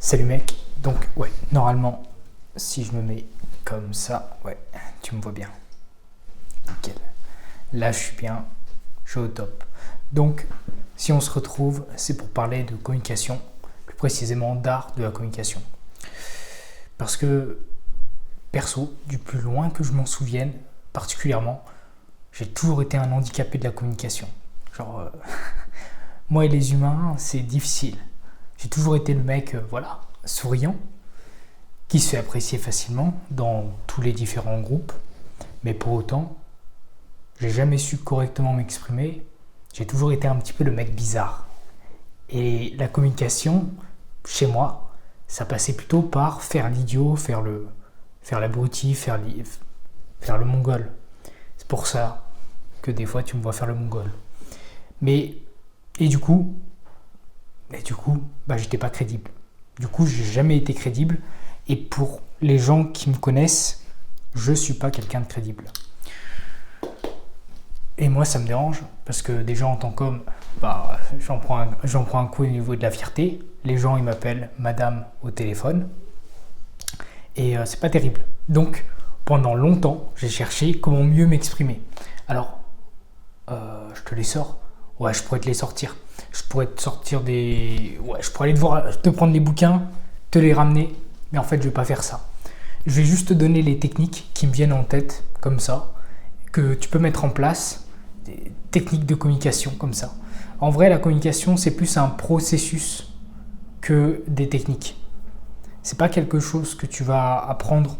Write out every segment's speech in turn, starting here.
Salut mec, donc ouais, normalement, si je me mets comme ça, ouais, tu me vois bien. Nickel. Là, je suis bien, je suis au top. Donc, si on se retrouve, c'est pour parler de communication, plus précisément d'art de la communication. Parce que, perso, du plus loin que je m'en souvienne, particulièrement, j'ai toujours été un handicapé de la communication. Genre, moi et les humains, c'est difficile. J'ai toujours été le mec, voilà, souriant, qui se fait apprécier facilement dans tous les différents groupes, mais pour autant, j'ai jamais su correctement m'exprimer. J'ai toujours été un petit peu le mec bizarre. Et la communication, chez moi, ça passait plutôt par faire l'idiot, faire l'abruti, faire le mongol. C'est pour ça que des fois tu me vois faire le mongol. Et du coup, j'étais pas crédible. Du coup, j'ai jamais été crédible. Et pour les gens qui me connaissent, je suis pas quelqu'un de crédible. Et moi, ça me dérange parce que déjà en tant qu'homme, j'en prends un coup au niveau de la fierté. Les gens, ils m'appellent Madame au téléphone. Et c'est pas terrible. Donc, pendant longtemps, j'ai cherché comment mieux m'exprimer. Alors, je te les sors. Ouais, je pourrais te les sortir. Je pourrais te sortir des... Ouais, je pourrais aller te prendre les bouquins, te les ramener. Mais en fait, je vais pas faire ça. Je vais juste te donner les techniques qui me viennent en tête, comme ça, que tu peux mettre en place, des techniques de communication, comme ça. En vrai, la communication, c'est plus un processus que des techniques. C'est pas quelque chose que tu vas apprendre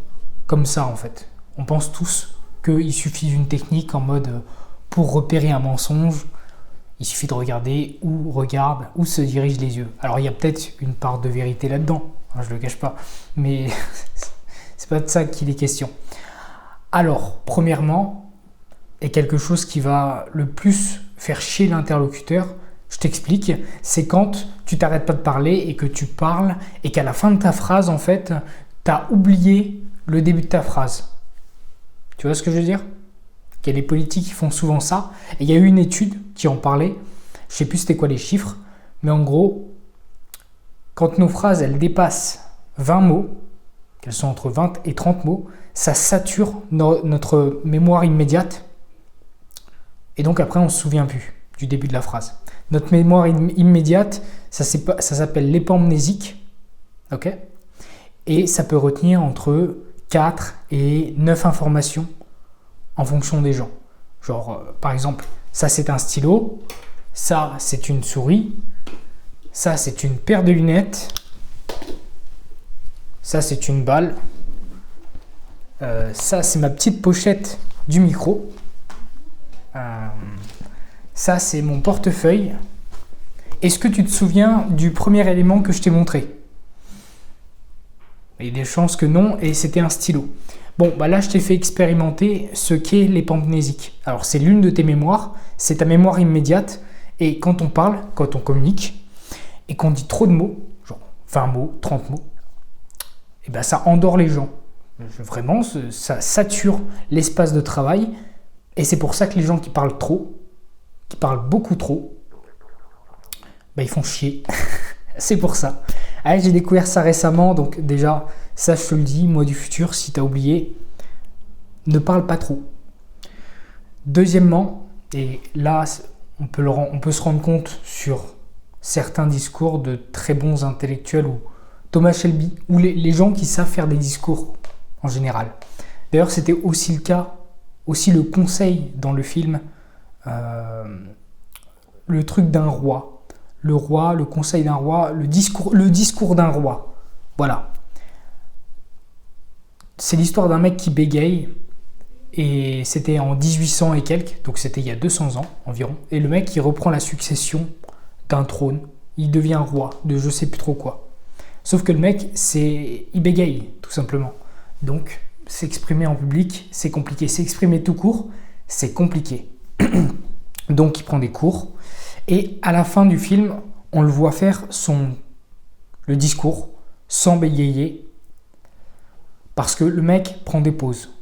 comme ça, en fait. On pense tous qu'il suffit d'une technique en mode pour repérer un mensonge, il suffit de regarder où se dirigent les yeux. Alors, il y a peut-être une part de vérité là-dedans, hein, je ne le cache pas, mais c'est pas de ça qu'il est question. Alors, premièrement, et quelque chose qui va le plus faire chier l'interlocuteur, je t'explique, c'est quand tu t'arrêtes pas de parler et que tu parles et qu'à la fin de ta phrase, en fait, tu as oublié le début de ta phrase. Tu vois ce que je veux dire ? Il y a des politiques qui font souvent ça. Et il y a eu une étude qui en parlait. Je ne sais plus c'était quoi les chiffres. Mais en gros, quand nos phrases elles dépassent 20 mots, qu'elles sont entre 20 et 30 mots, ça sature notre mémoire immédiate. Et donc après, on ne se souvient plus du début de la phrase. Notre mémoire immédiate, ça s'appelle l'épamnésique. Ok ? Et ça peut retenir entre 4 et 9 informations en fonction des gens. Genre, par exemple, ça c'est un stylo, ça c'est une souris, ça c'est une paire de lunettes, ça c'est une balle, ça c'est ma petite pochette du micro, ça c'est mon portefeuille. Est-ce que tu te souviens du premier élément que je t'ai montré ? Il y a des chances que non, et c'était un stylo. Bon, là, je t'ai fait expérimenter ce qu'est l'épamnésique. Alors, c'est l'une de tes mémoires, c'est ta mémoire immédiate. Et quand on parle, quand on communique, et qu'on dit trop de mots, genre 20 mots, 30 mots, et ça endort les gens. Vraiment, ça sature l'espace de travail. Et c'est pour ça que les gens qui parlent trop, qui parlent beaucoup trop, ils font chier. C'est pour ça. Allez, j'ai découvert ça récemment, donc déjà, ça je te le dis, moi du futur, si tu as oublié, ne parle pas trop. Deuxièmement, et là, on peut se rendre compte sur certains discours de très bons intellectuels, ou Thomas Shelby, ou les gens qui savent faire des discours en général. D'ailleurs, c'était aussi le cas, aussi le conseil dans le film, le truc d'un roi. Le roi, le conseil d'un roi, le discours d'un roi. Voilà. C'est l'histoire d'un mec qui bégaye, et c'était en 1800 et quelques, donc c'était il y a 200 ans environ, et le mec il reprend la succession d'un trône, il devient roi de je sais plus trop quoi. Sauf que le mec, il bégaye, tout simplement. Donc, s'exprimer en public, c'est compliqué. S'exprimer tout court, c'est compliqué. Donc, il prend des cours. Et à la fin du film, on le voit faire le discours sans bégayer parce que le mec prend des pauses.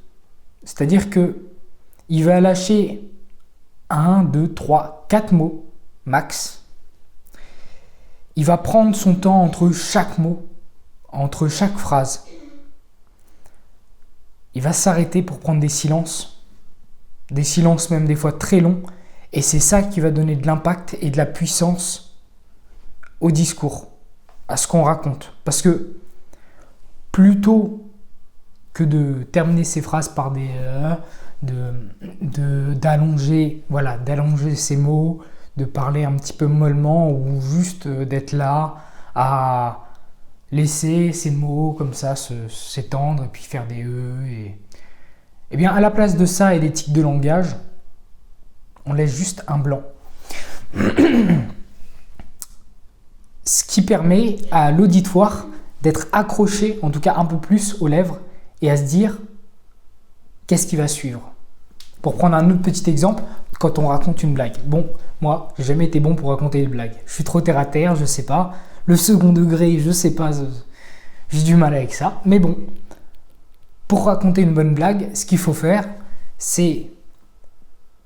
C'est-à-dire qu'il va lâcher 1, 2, 3, 4 mots max. Il va prendre son temps entre chaque mot entre chaque phrase, il va s'arrêter pour prendre des silences même des fois très longs, et c'est ça qui va donner de l'impact et de la puissance au discours, à ce qu'on raconte. Parce que plutôt que de terminer ces phrases par d'allonger ces mots, de parler un petit peu mollement ou juste d'être là à laisser ces mots comme ça s'étendre et puis faire des et bien à la place de ça et des tics de langage, on laisse juste un blanc. Ce qui permet à l'auditoire d'être accroché, en tout cas un peu plus aux lèvres, et à se dire qu'est-ce qui va suivre. Pour prendre un autre petit exemple, quand on raconte une blague. Bon, moi, j'ai jamais été bon pour raconter des blagues. Je suis trop terre à terre, je sais pas. Le second degré, je sais pas. J'ai du mal avec ça. Mais bon, pour raconter une bonne blague, ce qu'il faut faire, c'est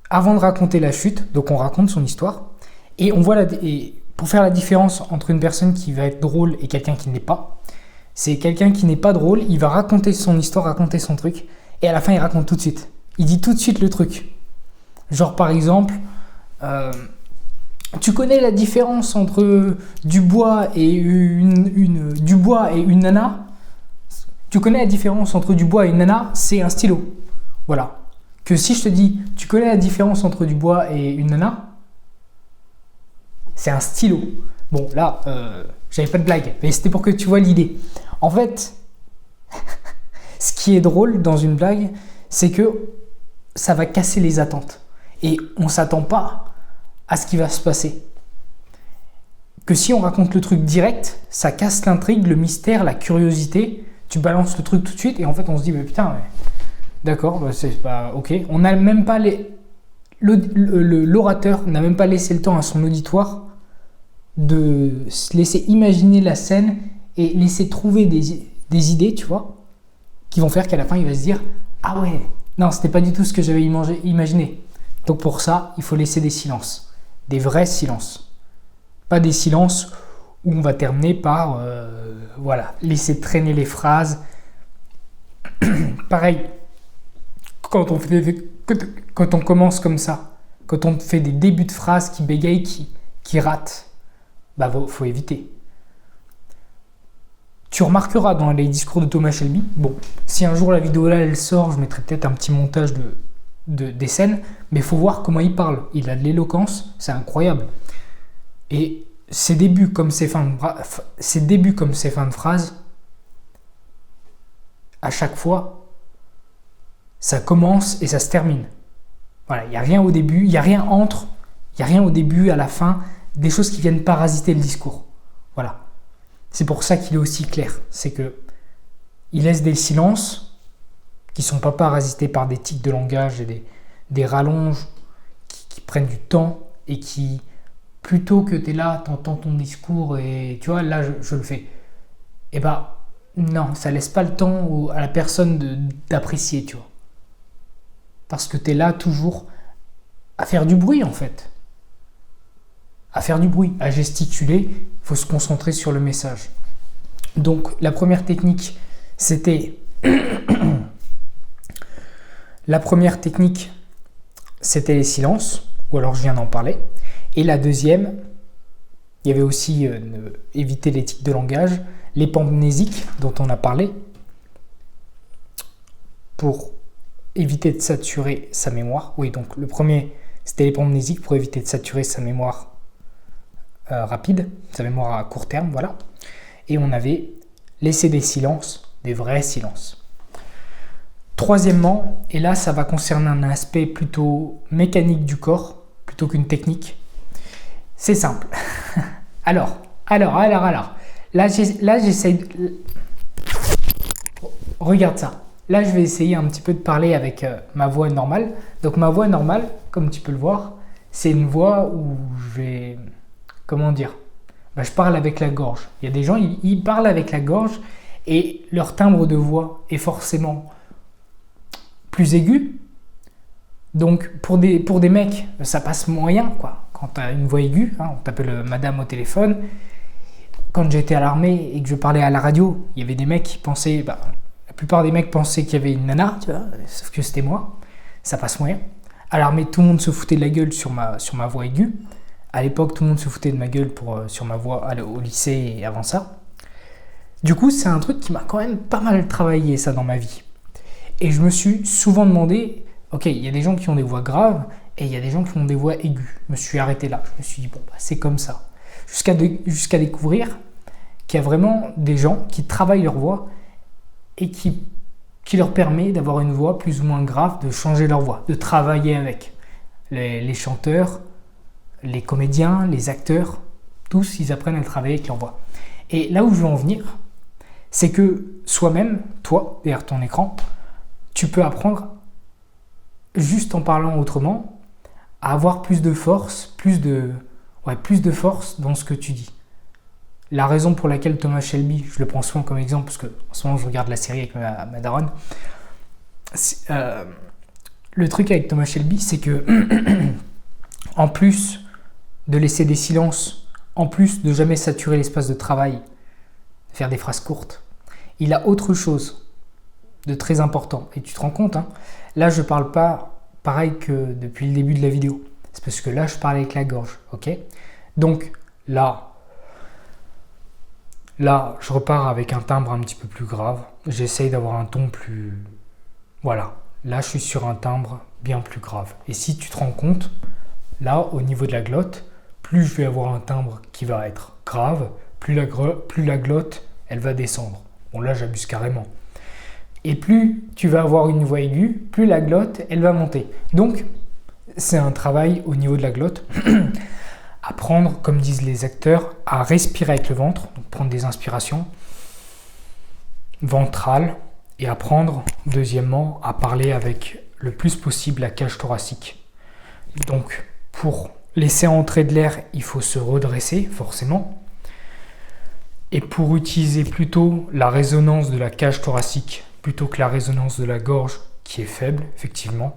avant de raconter la chute, donc on raconte son histoire, et on voit et pour faire la différence entre une personne qui va être drôle et quelqu'un qui ne l'est pas, c'est quelqu'un qui n'est pas drôle, il va raconter son histoire, raconter son truc, et à la fin il raconte tout de suite. Il dit tout de suite le truc. Genre par exemple, tu connais la différence entre du bois et une nana? Tu connais la différence entre du bois et une nana? C'est un stylo. Voilà. Que si je te dis, tu connais la différence entre du bois et une nana? C'est un stylo. Bon, là, j'avais pas de blague, mais c'était pour que tu vois l'idée. En fait, ce qui est drôle dans une blague, c'est que ça va casser les attentes. Et on ne s'attend pas à ce qui va se passer. Que si on raconte le truc direct, ça casse l'intrigue, le mystère, la curiosité. Tu balances le truc tout de suite et en fait on se dit, mais putain, d'accord, c'est pas ok. On n'a même pas l'orateur n'a même pas laissé le temps à son auditoire de se laisser imaginer la scène et laisser trouver des idées, tu vois, qui vont faire qu'à la fin il va se dire, ah ouais, non, c'était pas du tout ce que j'avais imaginé. Donc pour ça, il faut laisser des silences, des vrais silences, pas des silences où on va terminer par laisser traîner les phrases. Pareil, quand on commence comme ça, quand on fait des débuts de phrases qui bégayent, qui ratent, faut éviter. Tu remarqueras dans les discours de Thomas Shelby, bon, si un jour la vidéo là elle sort, je mettrai peut-être un petit montage des scènes, mais il faut voir comment il parle. Il a de l'éloquence, c'est incroyable. Et ses débuts comme ses fins de phrases, à chaque fois, ça commence et ça se termine. Voilà, il n'y a rien au début, il n'y a rien entre, il n'y a rien au début, à la fin, des choses qui viennent parasiter le discours. Voilà. C'est pour ça qu'il est aussi clair. C'est que il laisse des silences qui ne sont pas parasités par des tics de langage et des rallonges qui prennent du temps et qui, plutôt que tu es là, tu entends ton discours et tu vois, là je le fais. Et non, ça laisse pas le temps à la personne d'apprécier, tu vois. Parce que tu es là toujours à faire du bruit en fait. À faire du bruit, à gesticuler, il faut se concentrer sur le message. Donc la première technique, c'était les silences, ou alors je viens d'en parler. Et la deuxième, il y avait aussi éviter les tics de langage, l'épamnésique dont on a parlé, pour éviter de saturer sa mémoire. Oui, donc le premier, c'était l'épamnésique pour éviter de saturer sa mémoire rapide, sa mémoire à court terme, voilà. Et on avait laissé des silences, des vrais silences. Troisièmement, et là ça va concerner un aspect plutôt mécanique du corps, plutôt qu'une technique, c'est simple. Alors. Là j'essaye... Regarde ça. Là je vais essayer un petit peu de parler avec ma voix normale. Donc ma voix normale, comme tu peux le voir, c'est une voix où je vais... Comment dire ? Je parle avec la gorge. Il y a des gens, ils parlent avec la gorge et leur timbre de voix est forcément plus aigu. Donc pour des mecs, ça passe moyen, quoi. Quand tu as une voix aiguë, on t'appelle madame au téléphone. quand j'étais à l'armée et que je parlais à la radio, il y avait des mecs qui pensaient, la plupart des mecs pensaient qu'il y avait une nana, tu vois, sauf que c'était moi, ça passe moyen. À l'armée, tout le monde se foutait de la gueule sur ma voix aiguë. À l'époque, tout le monde se foutait de ma gueule sur ma voix au lycée et avant ça. Du coup, c'est un truc qui m'a quand même pas mal travaillé, ça, dans ma vie. Et je me suis souvent demandé, ok, il y a des gens qui ont des voix graves et il y a des gens qui ont des voix aiguës. Je me suis arrêté là. Je me suis dit, bon, c'est comme ça. Jusqu'à découvrir qu'il y a vraiment des gens qui travaillent leur voix et qui leur permet d'avoir une voix plus ou moins grave, de changer leur voix, de travailler avec. Les chanteurs, les comédiens, les acteurs, tous, ils apprennent à travailler avec leur voix. Et là où je veux en venir, c'est que soi-même, toi, derrière ton écran, tu peux apprendre, juste en parlant autrement, à avoir plus de force, plus de force dans ce que tu dis. La raison pour laquelle Thomas Shelby, je le prends souvent comme exemple, parce que en ce moment je regarde la série avec ma daronne, le truc avec Thomas Shelby, c'est que en plus de laisser des silences, en plus de jamais saturer l'espace de travail, faire des phrases courtes, il a autre chose de très important. Et tu te rends compte, hein, là je parle pas pareil que depuis le début de la vidéo. C'est parce que là je parle avec la gorge, ok ? Donc là, je repars avec un timbre un petit peu plus grave. J'essaye d'avoir un ton plus... Voilà. Là, je suis sur un timbre bien plus grave. Et si tu te rends compte, là, au niveau de la glotte, plus je vais avoir un timbre qui va être grave, plus la glotte, elle va descendre. Bon, là, j'abuse carrément. Et plus tu vas avoir une voix aiguë, plus la glotte, elle va monter. Donc, c'est un travail au niveau de la glotte. Apprendre, comme disent les acteurs, à respirer avec le ventre, donc prendre des inspirations ventrales et apprendre, deuxièmement, à parler avec le plus possible la cage thoracique. Donc, pour laisser entrer de l'air, il faut se redresser, forcément. Et pour utiliser plutôt la résonance de la cage thoracique, plutôt que la résonance de la gorge, qui est faible, effectivement,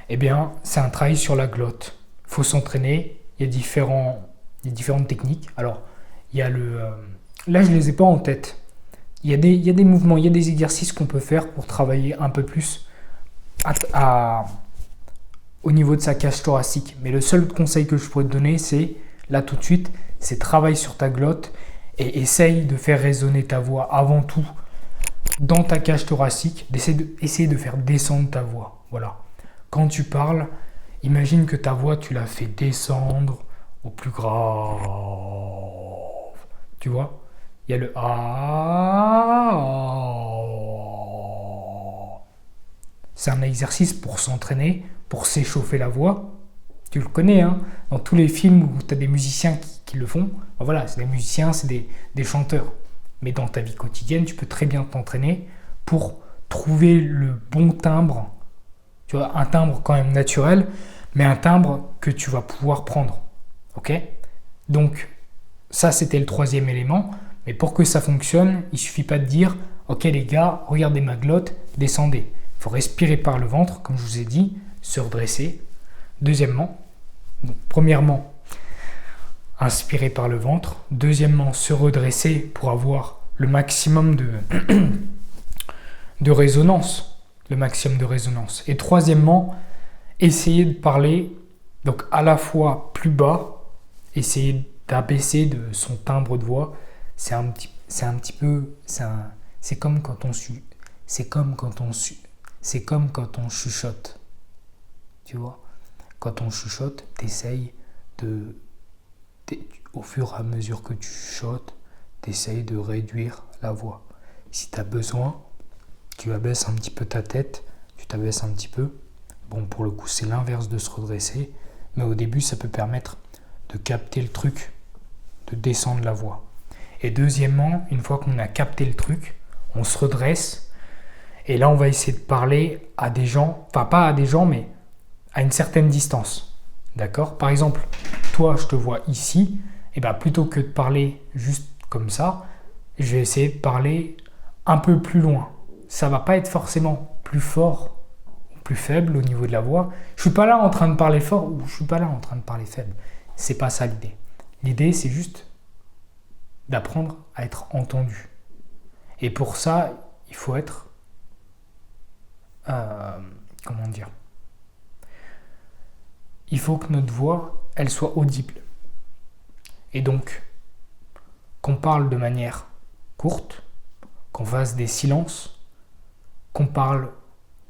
eh bien, c'est un travail sur la glotte. Il faut s'entraîner. Il y a différentes techniques. Alors, il y a là, je ne les ai pas en tête. Il y a des mouvements, il y a des exercices qu'on peut faire pour travailler un peu plus au niveau de sa cage thoracique. Mais le seul conseil que je pourrais te donner, c'est, là tout de suite, c'est travaille sur ta glotte et essaye de faire résonner ta voix avant tout dans ta cage thoracique, d'essayer de faire descendre ta voix. Voilà. Quand tu parles, imagine que ta voix, tu la fais descendre au plus grave. Tu vois ? Il y a le A. C'est un exercice pour s'entraîner, pour s'échauffer la voix. Tu le connais, hein ? Dans tous les films où tu as des musiciens qui le font, ben voilà, c'est des musiciens, c'est des chanteurs. Mais dans ta vie quotidienne, tu peux très bien t'entraîner pour trouver le bon timbre. Tu vois, un timbre quand même naturel, mais un timbre que tu vas pouvoir prendre. Ok ? Donc, ça, c'était le troisième élément. Mais pour que ça fonctionne, il ne suffit pas de dire « Ok les gars, regardez ma glotte, descendez ». Il faut respirer par le ventre, comme je vous ai dit, se redresser. Deuxièmement, premièrement, inspirer par le ventre. Deuxièmement, se redresser pour avoir le maximum de résonance. Le maximum de résonance. Et troisièmement, essayer de parler donc à la fois plus bas, essayer d'abaisser de son timbre de voix. C'est comme quand on chuchote. Tu vois, quand on chuchote, t'essayes au fur et à mesure que tu chuchotes, t'essayes de réduire la voix. Si tu as besoin, tu abaisses un petit peu ta tête, tu t'abaisses un petit peu. Bon, pour le coup, c'est l'inverse de se redresser, mais au début, ça peut permettre de capter le truc, de descendre la voix. Et deuxièmement, une fois qu'on a capté le truc, on se redresse, et là, on va essayer de parler à des gens, enfin pas à des gens, mais à une certaine distance. D'accord ? Par exemple, toi, je te vois ici, et bien plutôt que de parler juste comme ça, je vais essayer de parler un peu plus loin. Ça va pas être forcément plus fort ou plus faible au niveau de la voix. Je suis pas là en train de parler fort ou je suis pas là en train de parler faible. C'est pas ça l'idée. L'idée, c'est juste d'apprendre à être entendu. Et pour ça, il faut être... comment dire ? Il faut que notre voix, elle soit audible. Et donc, qu'on parle de manière courte, qu'on fasse des silences, qu'on parle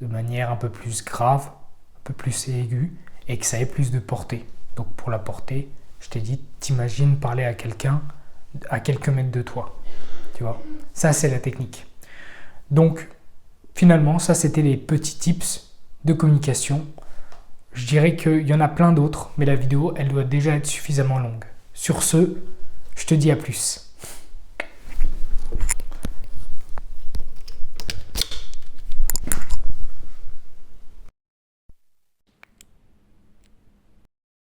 de manière un peu plus grave, un peu plus aiguë, et que ça ait plus de portée. Donc pour la portée, je t'ai dit, t'imagines parler à quelqu'un à quelques mètres de toi. Tu vois, ça c'est la technique. Donc finalement, ça c'était les petits tips de communication. Je dirais qu'il y en a plein d'autres, mais la vidéo, elle doit déjà être suffisamment longue. Sur ce, je te dis à plus.